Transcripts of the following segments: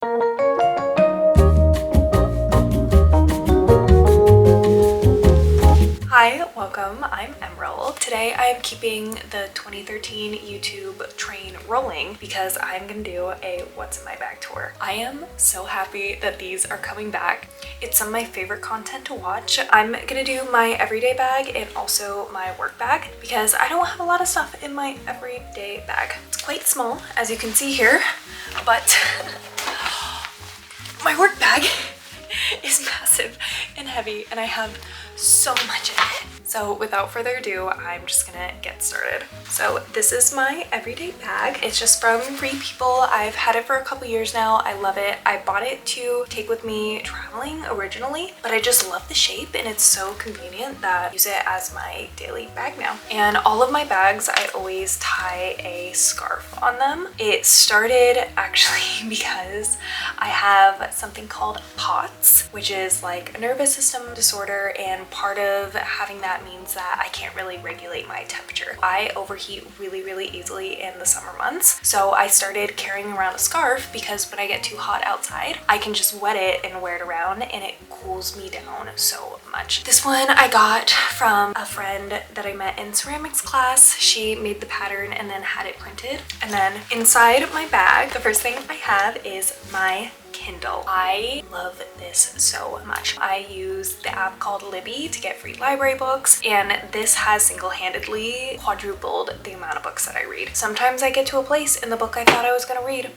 Hi, welcome. I'm Emerald. Today I'm keeping the 2013 YouTube train rolling because I'm gonna do a what's in my bag tour. I am so happy that these are coming back. It's some of my favorite content to watch. I'm gonna do my everyday bag and also my work bag because I don't have a lot of stuff in my everyday bag. It's quite small, as you can see here, but my work bag is massive and heavy and I have so much in it. So without further ado, I'm just gonna get started. So this is my everyday bag. It's just from Free People. I've had it for a couple years now. I love it. I bought it to take with me traveling originally, but I just love the shape and it's so convenient that I use it as my daily bag now. And all of my bags, I always tie a scarf on them. It started actually because I have something called POTS, which is like a nervous system disorder, and part of having that means that I can't really regulate my temperature. I overheat really easily in the summer months, so I started carrying around a scarf because when I get too hot outside, I can just wet it and wear it around and it cools me down so much. This one I got from a friend that I met in ceramics class. She made the pattern and then had it printed. And then inside my bag, the first thing I have is my Kindle. I love this so much. I use the app called Libby to get free library books, and this has single-handedly quadrupled the amount of books that I read. Sometimes I get to a place and the book I thought I was gonna read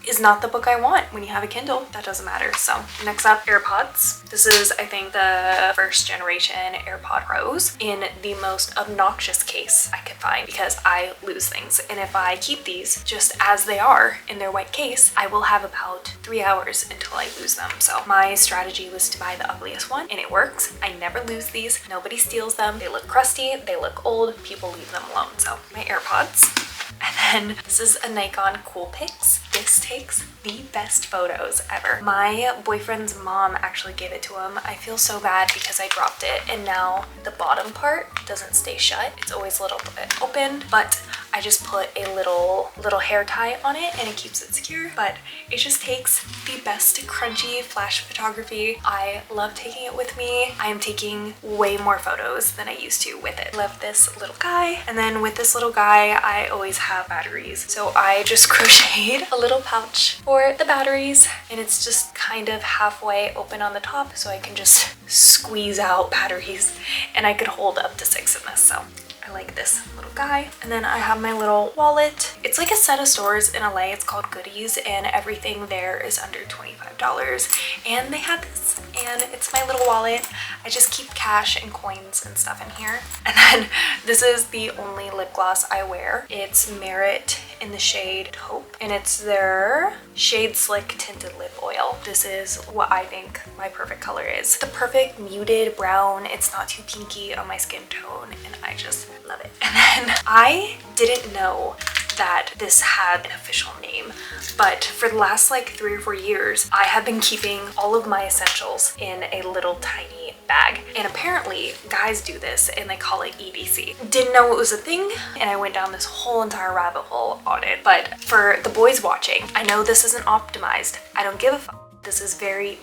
is not the book I want. When you have a Kindle, that doesn't matter. So next up, AirPods. This is, I think, the first generation AirPod Pros in the most obnoxious case I could find because I lose things. And if I keep these just as they are in their white case, I will have about 3 hours until I lose them. So my strategy was to buy the ugliest one and it works. I never lose these. Nobody steals them. They look crusty. They look old. People leave them alone. So my AirPods. And then this is a Nikon Coolpix. This takes the best photos ever. My boyfriend's mom actually gave it to him. I feel so bad because I dropped it and now the bottom part doesn't stay shut. It's always a little bit opened, but I just put a little hair tie on it and it keeps it secure, but it just takes the best crunchy flash photography. I love taking it with me. I am taking way more photos than I used to with it. Love this little guy. And then with this little guy, I always have batteries. So I just crocheted a little pouch for the batteries and it's just kind of halfway open on the top so I can just squeeze out batteries and I could hold up to 6 in this. So I like this little guy. And then I have my little wallet. It's like a set of stores in LA. It's called Goodies and everything there is under $25. And they have this and it's my little wallet. I just keep cash and coins and stuff in here. And then this is the only lip gloss I wear. It's Merit in the shade Taupe and it's their Shade Slick Tinted Lip Oil. This is what I think my perfect color is. The perfect muted brown. It's not too pinky on my skin tone and I just love it. And then I didn't know that this had an official name, but for the last like 3 or 4 years I have been keeping all of my essentials in a little tiny bag, and apparently guys do this and they call it EDC. Didn't know it was a thing and I went down this whole entire rabbit hole on it. But for the boys watching, I know this isn't optimized. I don't give a fuck. This is very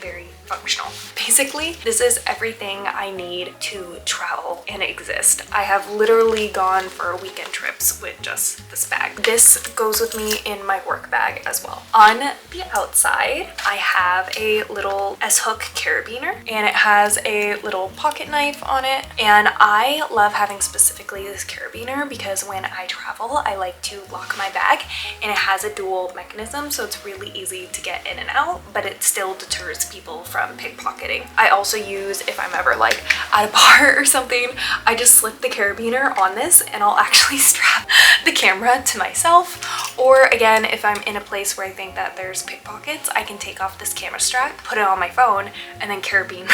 functional. Basically, this is everything I need to travel and exist. I have literally gone for weekend trips with just this bag. This goes with me in my work bag as well. On the outside, I have a little S-hook carabiner and it has a little pocket knife on it. And I love having specifically this carabiner because when I travel, I like to lock my bag and it has a dual mechanism, so it's really easy to get in and out, but it still deters people from pickpocketing. I also use, if I'm ever like at a bar or something, I just slip the carabiner on this and I'll actually strap the camera to myself. Or again, if I'm in a place where I think that there's pickpockets, I can take off this camera strap, put it on my phone, and then carabine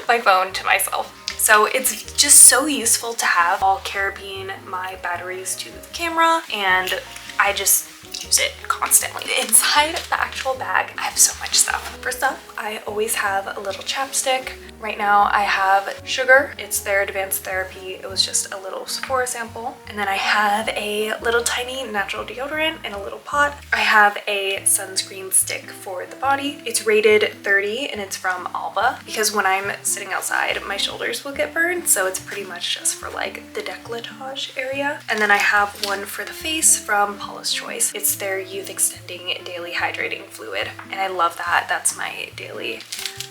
my phone to myself. So it's just so useful to have. I'll carabine my batteries to the camera and I just use it constantly. Inside the actual bag, I have so much stuff. First up, I always have a little chapstick. Right now I have Sugar. It's their advanced therapy. It was just a little Sephora sample. And then I have a little tiny natural deodorant in a little pot. I have a sunscreen stick for the body. It's rated 30 and it's from Alba because when I'm sitting outside, my shoulders will get burned. So it's pretty much just for like the décolletage area. And then I have one for the face from Paula's Choice. It's their Youth Extending Daily Hydrating Fluid. And I love that. That's my daily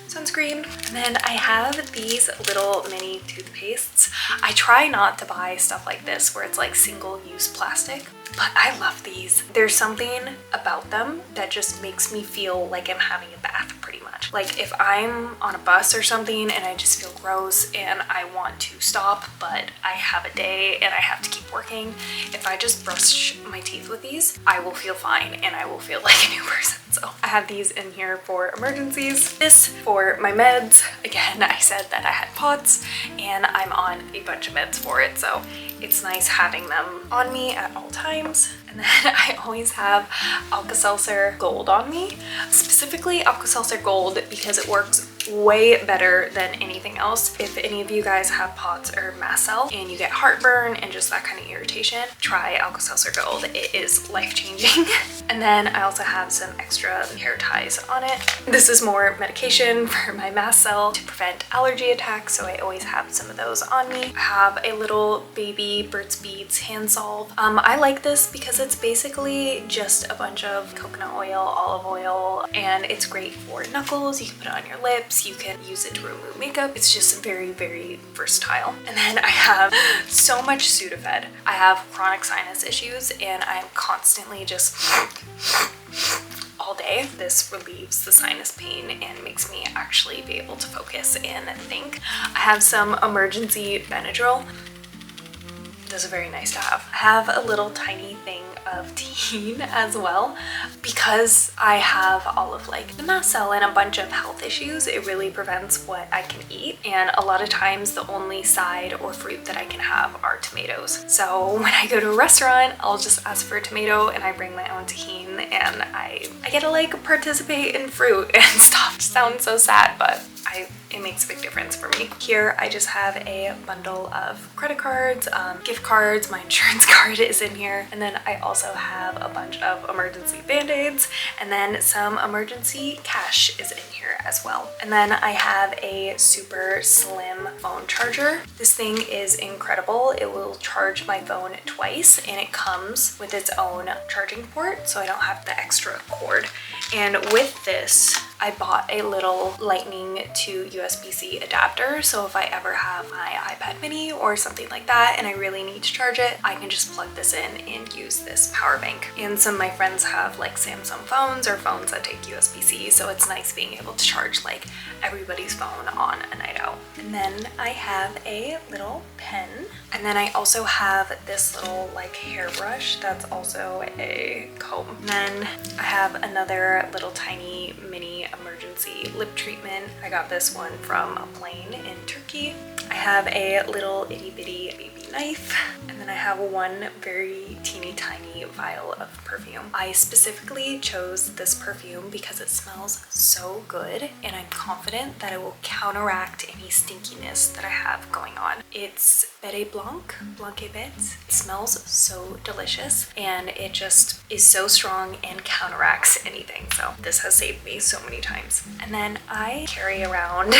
sunscreen. And then I have these little mini toothpastes. I try not to buy stuff like this where it's like single-use plastic, but I love these. There's something about them that just makes me feel like I'm having a bath pretty much. Like if I'm on a bus or something and I just feel gross and I want to stop, but I have a day and I have to keep working, if I just brush my teeth with these, I will feel fine and I will feel like a new person. So I have these in here for emergencies. This for my meds. Again, I said that I had POTS and I'm on a bunch of meds for it. So it's nice having them on me at all times. And then I always have Alka-Seltzer Gold on me. Specifically Alka-Seltzer Gold because it works way better than anything else. If any of you guys have POTS or mast cell and you get heartburn and just that kind of irritation, try Alka-Seltzer Gold. It is life-changing. And then I also have some extra hair ties on it. This is more medication for my mast cell to prevent allergy attacks, so I always have some of those on me. I have a little baby Burt's Bees hand salve. I like this because it's basically just a bunch of coconut oil, olive oil, and it's great for knuckles. You can put it on your lips. You can use it to remove makeup. It's just very, very versatile. And then I have so much Sudafed. I have chronic sinus issues and I'm constantly just all day. This relieves the sinus pain and makes me actually be able to focus and think. I have some emergency Benadryl. Those are very nice to have. I have a little tiny thing of teen as well because I have all of like the mast cell and a bunch of health issues. It really prevents what I can eat, and a lot of times the only side or fruit that I can have are tomatoes. So when I go to a restaurant, I'll just ask for a tomato and I bring my own tahini and I get to like participate in fruit and stuff. It sounds so sad, but it makes a big difference for me. Here I just have a bundle of credit cards, gift cards, my insurance card is in here, and then I also have a bunch of emergency band-aids, and then some emergency cash is in here as well. And then I have a super slim phone charger. This thing is incredible. It will charge my phone twice and it comes with its own charging port, so I don't have the extra cord. And with this, I bought a little lightning to USB-C adapter, so if I ever have my iPad mini or something like that and I really need to charge it, I can just plug this in and use this power bank. And some of my friends have like Samsung phones or phones that take USB-C, so it's nice being able to charge like everybody's phone on a night out. And then I have a little pen, and then I also have this little like hairbrush that's also a comb. And then I have another little tiny mini emergency lip treatment. I got this one from a plane in Turkey. I have a little itty bitty baby knife, and then I have one very teeny tiny vial of perfume. I specifically chose this perfume because it smells so good and I'm confident that it will counteract any stinkiness that I have going on. It's Bete Blanc et Bete. It smells so delicious and it just is so strong and counteracts anything. So this has saved me so many times. And then I carry around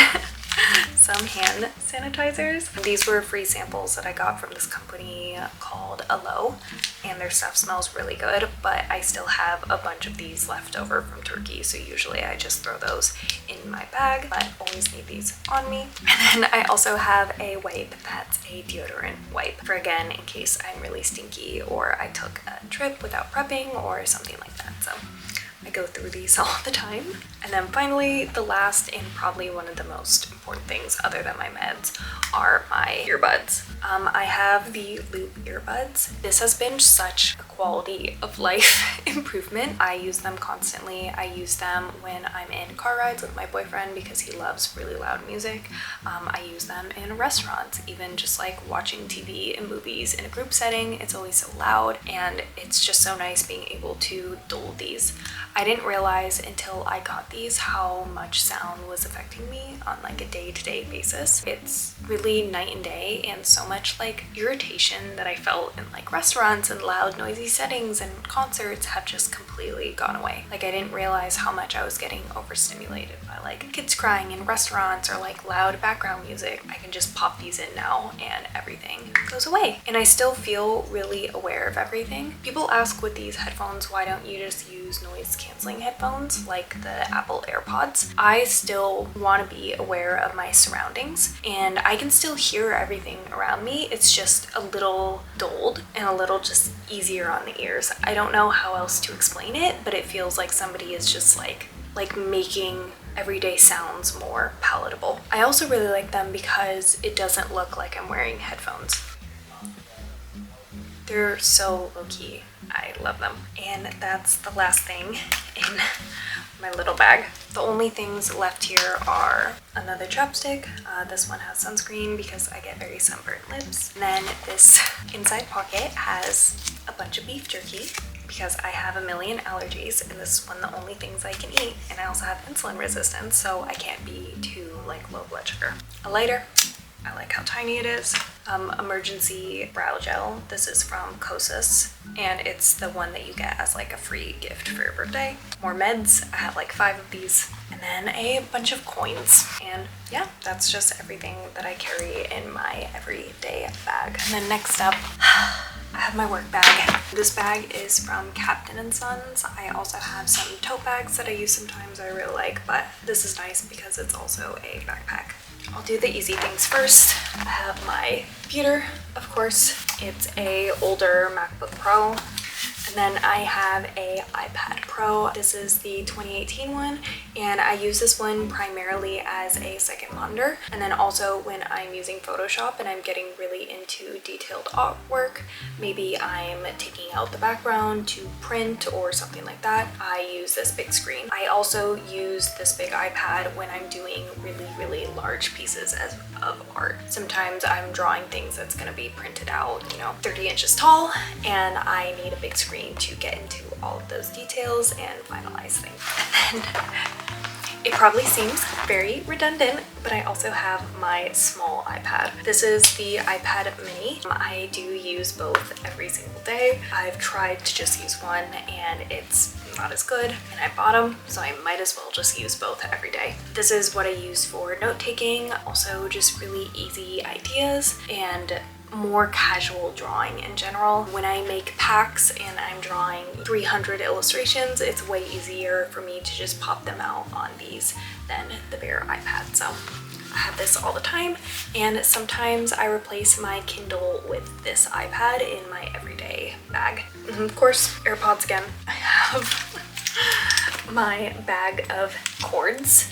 some hand sanitizers. These were free samples that I got from this company called Alo, and their stuff smells really good, but I still have a bunch of these left over from Turkey, so usually I just throw those in my bag, but always need these on me. And then I also have a wipe that's a deodorant wipe for, again, in case I'm really stinky or I took a trip without prepping or something like that. So I go through these all the time. And then finally, the last and probably one of the most important things other than my meds are my earbuds. I have the Loop earbuds. This has been such a quality of life improvement. I use them constantly. I use them when I'm in car rides with my boyfriend because he loves really loud music. I use them in restaurants, even just like watching TV and movies in a group setting. It's always so loud and it's just so nice being able to dull these. I didn't realize until I got these how much sound was affecting me on like a day-to-day basis. It's really night and day, and so much like irritation that I felt in like restaurants and loud noisy settings and concerts have just completely gone away. Like I didn't realize how much I was getting overstimulated by like kids crying in restaurants or like loud background music. I can just pop these in now and everything goes away. And I still feel really aware of everything. People ask with these headphones, why don't you just use noise canceling headphones like the Apple AirPods? I still want to be aware of my surroundings and I can still hear everything around me. It's just a little dulled and a little just easier on the ears. I don't know how else to explain it, but it feels like somebody is just like making everyday sounds more palatable. I also really like them because it doesn't look like I'm wearing headphones. They're so low-key. I love them. And that's the last thing in my little bag. The only things left here are another chapstick. This one has sunscreen because I get very sunburnt lips. And then this inside pocket has a bunch of beef jerky because I have a million allergies and this is one of the only things I can eat. And I also have insulin resistance, so I can't be too like low blood sugar. A lighter. I like how tiny it is. Emergency brow gel. This is from Kosas and it's the one that you get as like a free gift for your birthday. More meds. I have like 5 of these. And then a bunch of coins. And yeah, that's just everything that I carry in my everyday bag. And then next up, I have my work bag. This bag is from Captain & Sons. I also have some tote bags that I use sometimes I really like, but this is nice because it's also a backpack. I'll do the easy things first. I have my computer, of course. It's a older MacBook Pro. And then I have a iPad Pro. This is the 2018 one, and I use this one primarily as a second monitor. And then also when I'm using Photoshop and I'm getting really into detailed artwork, maybe I'm taking out the background to print or something like that, I use this big screen. I also use this big iPad when I'm doing really large pieces of art. Sometimes I'm drawing things that's gonna be printed out, 30 inches tall, and I need a big screen to get into all of those details and finalize things. And then it probably seems very redundant, but I also have my small iPad. This is the iPad mini. I do use both every single day. I've tried to just use one and it's not as good, and I bought them, so I might as well just use both every day. This is what I use for note-taking, also just really easy ideas and more casual drawing in general. When I make packs and I'm drawing 300 illustrations, it's way easier for me to just pop them out on these than the bare iPad. So I have this all the time, and sometimes I replace my Kindle with this iPad in my everyday bag. And of course, AirPods again. I have my bag of cords.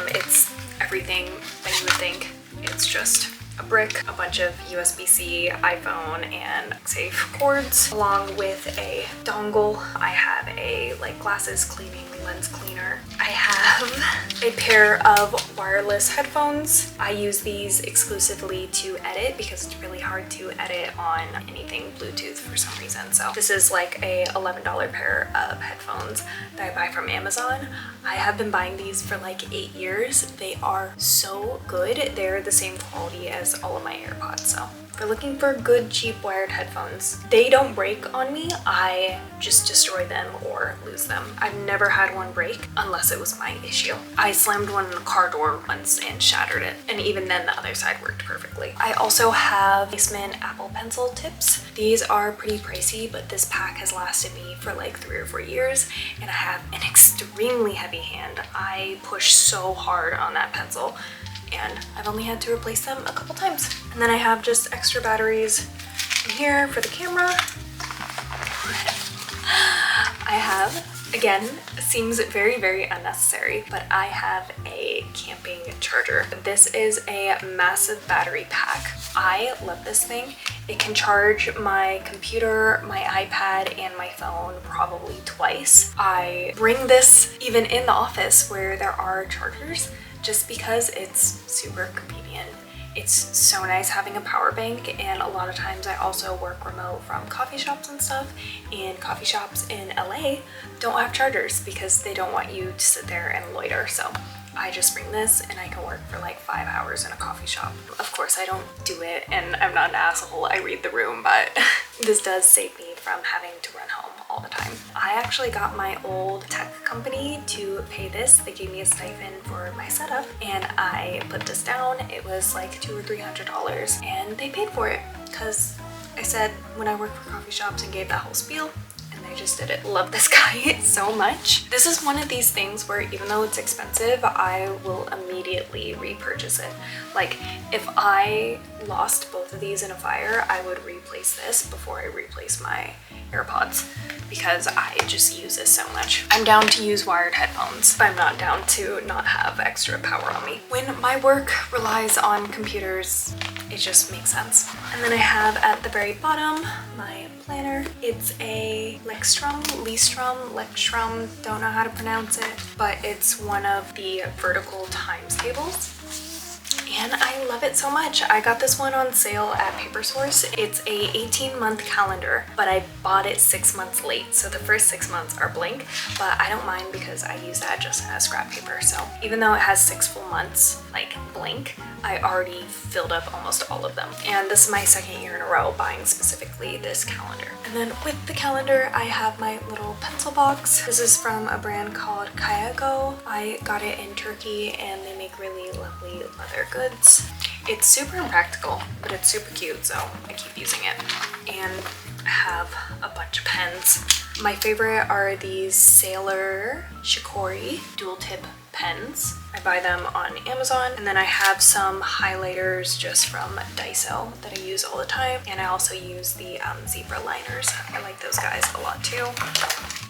It's everything that you would think. It's just a brick, a bunch of USB-C, iPhone, and safe cords, along with a dongle. I have a glasses cleaning lens cleaner. I have a pair of wireless headphones. I use these exclusively to edit because it's really hard to edit on anything Bluetooth for some reason. So this is like a $11 pair of headphones that I buy from Amazon. I have been buying these for like 8 years. They are so good. They're the same quality as all of my AirPods. So if you're looking for good cheap wired headphones, they don't break on me. I just destroy them or lose them. I've never had one break unless it was my issue. I slammed one in the car door once and shattered it, and even then the other side worked perfectly. I also have Basement Apple Pencil tips. These are pretty pricey, but this pack has lasted me for like 3 or 4 years, and I have an extremely heavy hand. I push so hard on that pencil, and I've only had to replace them a couple times. And then I have just extra batteries in here for the camera. I have Again, seems very, very unnecessary, but I have a camping charger. This is a massive battery pack. I love this thing. It can charge my computer, my iPad, and my phone probably twice. I bring this even in the office where there are chargers just because it's super convenient. It's so nice having a power bank, and a lot of times I also work remote from coffee shops and stuff, and coffee shops in LA don't have chargers because they don't want you to sit there and loiter. So I just bring this and I can work for like 5 hours in a coffee shop. Of course I don't do it, and I'm not an asshole, I read the room, but this does save me from having to run home all the time. I actually got my old tech company to pay this. They gave me a stipend for my setup, and I put this down. It was like $200 or $300, and they paid for it because I said when I worked for coffee shops and gave that whole spiel, and they just did it. Love this guy so much. This is one of these things where even though it's expensive, I will immediately repurchase it. Like if I lost both of these in a fire, I would replace this before I replace my AirPods because I just use this so much. I'm down to use wired headphones, but I'm not down to not have extra power on me. When my work relies on computers, it just makes sense. And then I have at the very bottom my planner. It's a Lexstrom, don't know how to pronounce it, but it's one of the vertical times tables. And I love it so much. I got this one on sale at Papersource. It's a 18-month calendar, but I bought it 6 months late. So the first 6 months are blank, but I don't mind because I use that just as scrap paper. So even though it has 6 full months, like blank, I already filled up almost all of them. And this is my second year in a row buying specifically this calendar. And then with the calendar, I have my little pencil box. This is from a brand called Kayago. I got it in Turkey, and they make really lovely leather goods. It's super impractical, but it's super cute, so I keep using it. And I have a bunch of pens. My favorite are these Sailor Shikori dual tip pens. I buy them on Amazon, and then I have some highlighters just from Daiso that I use all the time, and I also use the zebra liners. I like those guys a lot too.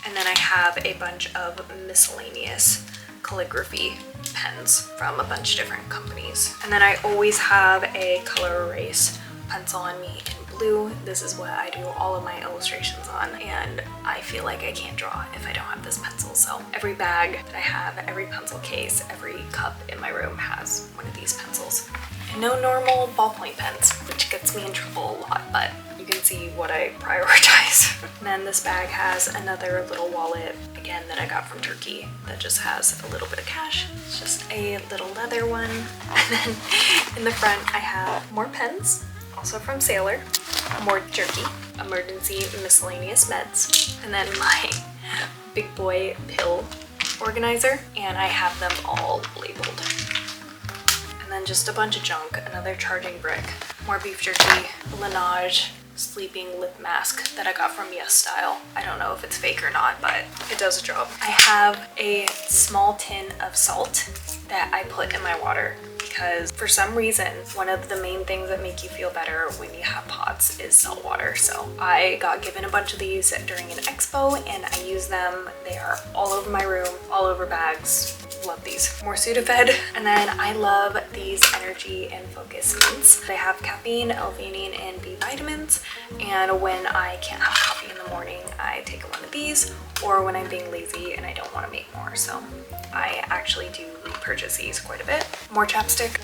And then I have a bunch of miscellaneous calligraphy pens from a bunch of different companies. And then I always have a color erase pencil on me in blue. This is what I do all of my illustrations on, and I feel like I can't draw if I don't have this pencil. So every bag that I have, every pencil case, every cup in my room has one of these pencils. And no normal ballpoint pens, which gets me in trouble a lot, but you can see what I prioritize. And then this bag has another little wallet, again, that I got from Turkey that just has a little bit of cash. It's just a little leather one. And then in the front, I have more pens, also from Sailor, more jerky, emergency miscellaneous meds, and then my big boy pill organizer, and I have them all labeled. And then just a bunch of junk, another charging brick, more beef jerky, Laneige sleeping lip mask that I got from Yes Style. I don't know if it's fake or not, but it does a job. I have a small tin of salt that I put in my water because for some reason, one of the main things that make you feel better when you have POTS is salt water. So I got given a bunch of these during an expo, and I use them. They are all over my room, all over bags. Love these. More Sudafed. And then I love these energy and focus mints. They have caffeine, L-theanine, and B vitamins. And when I can't have coffee in the morning, I take one of these, or when I'm being lazy and I don't want to make more. So I actually do repurchase these quite a bit. More chapstick,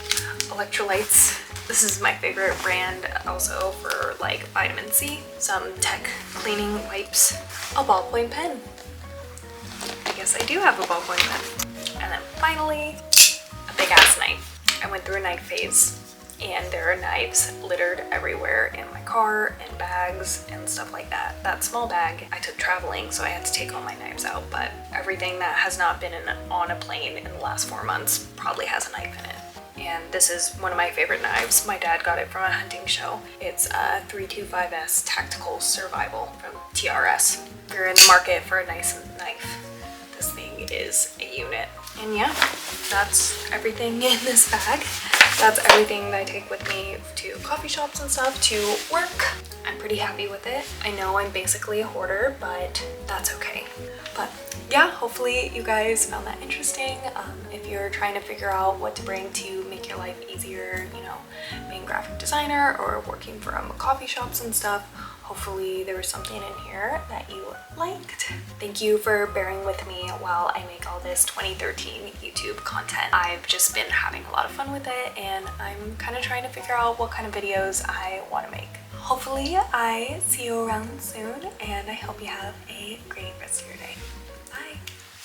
electrolytes. This is my favorite brand also for like vitamin C. Some tech cleaning wipes, a ballpoint pen. I guess I do have a ballpoint pen. And then finally, a big ass knife. I went through a knife phase, and there are knives littered everywhere in my car and bags and stuff like that. That small bag I took traveling, so I had to take all my knives out, but everything that has not been on a plane in the last 4 months probably has a knife in it. And this is one of my favorite knives. My dad got it from a hunting show. It's a 325S Tactical Survival from TRS. If you're in the market for a nice knife, this thing is a unit. And yeah, that's everything in this bag. That's everything that I take with me to coffee shops and stuff, to work. I'm pretty happy with it. I know I'm basically a hoarder, but that's okay. But yeah, hopefully you guys found that interesting. If you're trying to figure out what to bring to make your life easier, you know, being a graphic designer or working from coffee shops and stuff, hopefully there was something in here that you liked. Thank you for bearing with me while I make all this 2013 YouTube content. I've just been having a lot of fun with it, and I'm kind of trying to figure out what kind of videos I want to make. Hopefully I see you around soon, and I hope you have a great rest of your day.